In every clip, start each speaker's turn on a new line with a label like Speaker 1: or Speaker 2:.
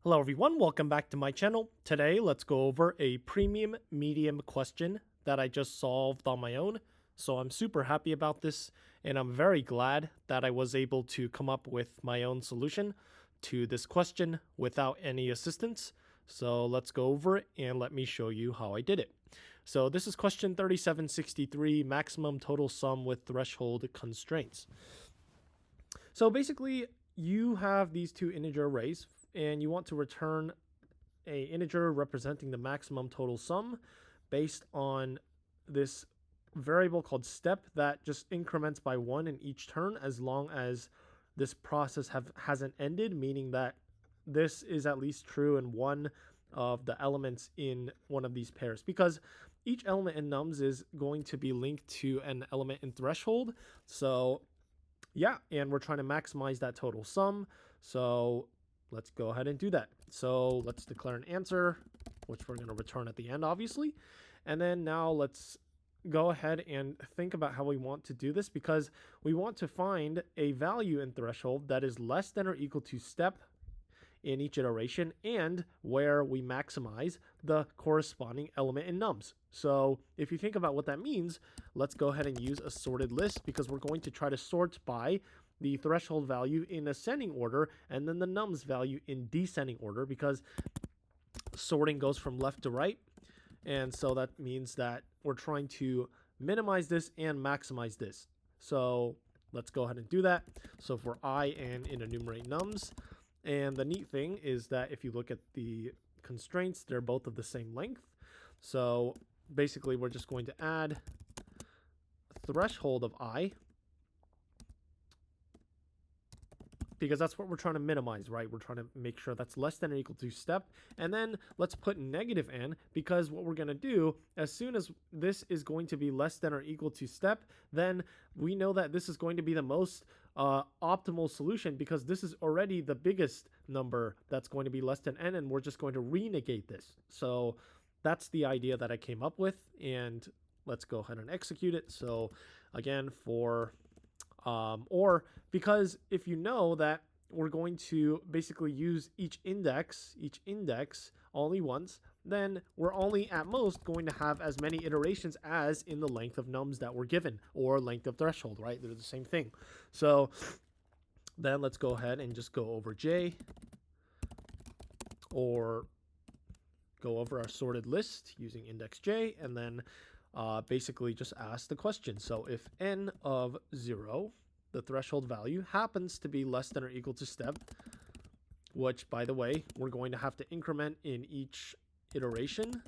Speaker 1: Hello everyone, welcome back to my channel. Today, let's go over a premium medium question that I just solved on my own. So I'm super happy about this, and I'm very glad that I was able to come up with my own solution to this question without any assistance. So let's go over it and let me show you how I did it. So this is question 3763, maximum total sum with threshold constraints. So basically, you have these two integer arrays, and you want to return a integer representing the maximum total sum based on this variable called step that just increments by 1 in each turn as long as this process hasn't ended, meaning that this is at least true in one of the elements in one of these pairs, because each element in nums is going to be linked to an element in threshold. So yeah, and we're trying to maximize that total sum. So let's go ahead and do that. So let's declare an answer, which we're going to return at the end, obviously. And then now let's go ahead and think about how we want to do this, because we want to find a value in threshold that is less than or equal to step in each iteration, and where we maximize the corresponding element in nums. So if you think about what that means, let's go ahead and use a sorted list, because we're going to try to sort by the threshold value in ascending order and then the nums value in descending order, because sorting goes from left to right. And so that means that we're trying to minimize this and maximize this. So let's go ahead and do that. So for I and in enumerate nums, and the neat thing is that if you look at the constraints, they're both of the same length. So basically, we're just going to add threshold of I, because that's what we're trying to minimize, right? We're trying to make sure that's less than or equal to step. And then let's put negative n, because what we're going to do, as soon as this is going to be less than or equal to step, then we know that this is going to be the most optimal solution, because this is already the biggest number that's going to be less than n, and we're just going to renegate this. So that's the idea that I came up with, and let's go ahead and execute it. So again, for or because if you know that we're going to basically use each index only once, then we're only at most going to have as many iterations as in the length of nums that we're given, or length of threshold, right? They're the same thing. So then let's go ahead and just go over j, or go over our sorted list using index j, and then basically just ask the question. So if n of 0, the threshold value, happens to be less than or equal to step, which, by the way, we're going to have to increment in each iteration,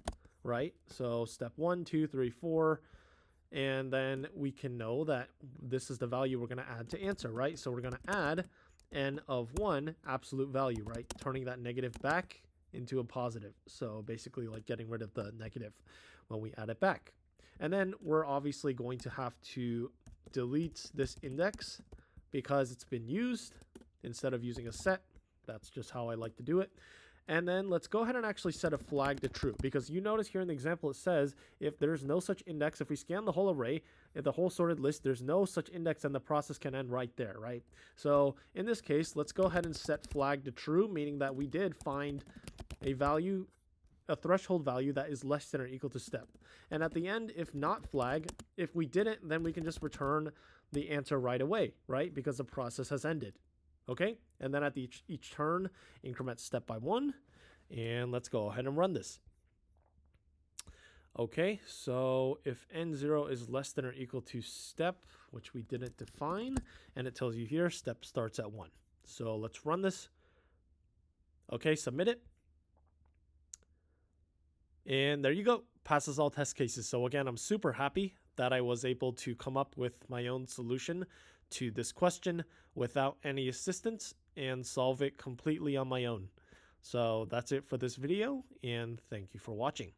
Speaker 1: right? So step 1, 2, 3, 4, and then we can know that this is the value we're going to add to answer, right? So we're going to add n of 1 absolute value, right? Turning that negative back into a positive. So basically like getting rid of the negative when we add it back. And then we're obviously going to have to delete this index because it's been used instead of using a set. That's just how I like to do it. And then let's go ahead and actually set a flag to true, because you notice here in the example it says if there's no such index, if we scan the whole array, the whole sorted list, there's no such index, and the process can end right there, right? So in this case, let's go ahead and set flag to true, meaning that we did find a value, a threshold value that is less than or equal to step. And at the end, if not flag, if we didn't, then we can just return the answer right away, right? Because the process has ended. Okay, and then at each turn, increment step by 1, and let's go ahead and run this. Okay, so if n0 is less than or equal to step, which we didn't define, and it tells you here step starts at 1. So let's run this. Okay, submit it. And there you go, passes all test cases. So again, I'm super happy that I was able to come up with my own solution to this question without any assistance and solve it completely on my own. So that's it for this video, and thank you for watching.